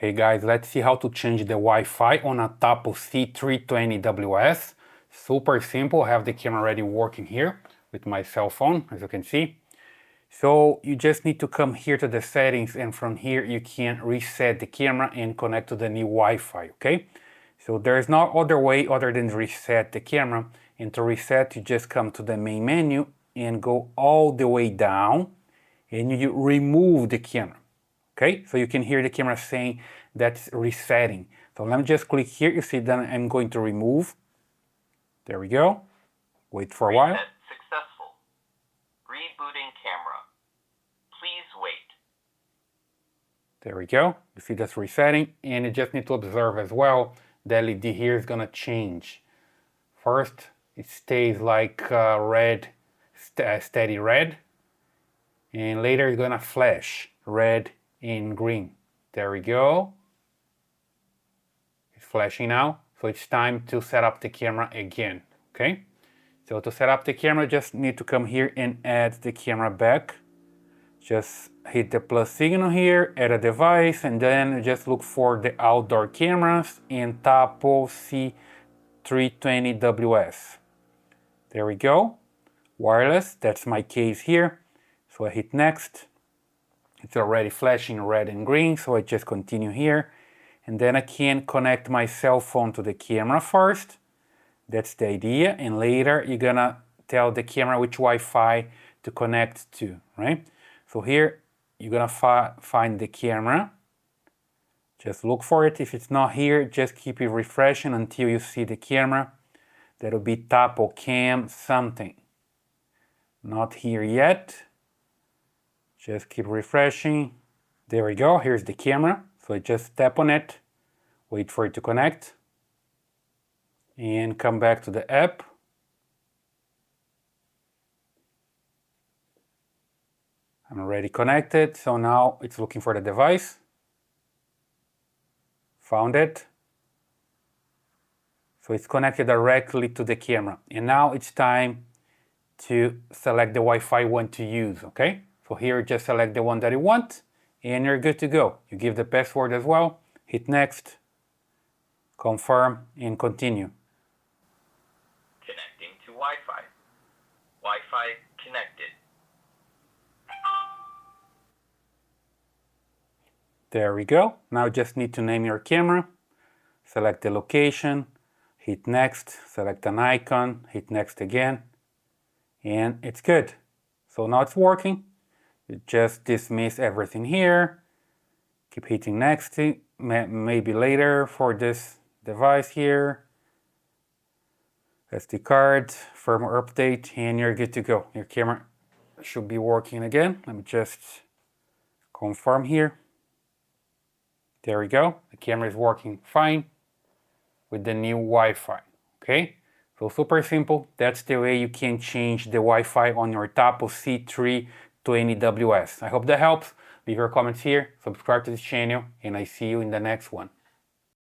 Okay guys, let's see how to change the Wi-Fi on a Tapo C320WS. Super simple, I have the camera already working here with my cell phone, as you can see. So you just need to come here to the settings, and from here you can reset the camera and connect to the new Wi-Fi, okay? So there's no other way other than reset the camera. And to reset, you just come to the main menu and go all the way down and you remove the camera. Okay, so you can hear the camera saying that's resetting. So let me just click here. You see that I'm going to remove. There we go. Wait for a while. Reset successful. Rebooting camera. Please wait. There we go. You see that's resetting, and you just need to observe as well. The LED here is gonna change. First, it stays like red, steady red, and later it's gonna flash red and green. There we go. It's flashing now, so it's time to set up the camera again, okay? So to set up the camera, just need to come here and add the camera back. Just hit the plus signal here, add a device, and then just look for the outdoor cameras in Tapo C320WS. There we go. Wireless, that's my case here. So I hit next. It's already flashing red and green, so I just continue here. And then I can connect my cell phone to the camera first. That's the idea. And later you're gonna tell the camera which Wi-Fi to connect to, right? So here you're gonna find the camera. Just look for it. If it's not here, just keep it refreshing until you see the camera. That'll be Tapo Cam something. Not here yet. Just keep refreshing. There we go, here's the camera. So I just tap on it, wait for it to connect, and come back to the app. I'm already connected, so now it's looking for the device. Found it. So it's connected directly to the camera. And now it's time to select the Wi-Fi you want to use, okay? So here, just select the one that you want, and you're good to go. You give the password as well, hit next, confirm, and continue. Connecting to Wi-Fi. Wi-Fi connected. There we go. Now just need to name your camera, select the location, hit next, select an icon, hit next again, and it's good. So now it's working. You just dismiss everything here, keep hitting next, maybe later for this device here, SD card, firmware update, and you're good to go. Your camera should be working again. Let me just confirm here. There we go, the camera is working fine with the new Wi-Fi, okay? So simple, that's the way you can change the Wi-Fi on your Tapo C320WS. I hope that helps. Leave your comments here, subscribe to this channel, and I see you in the next one.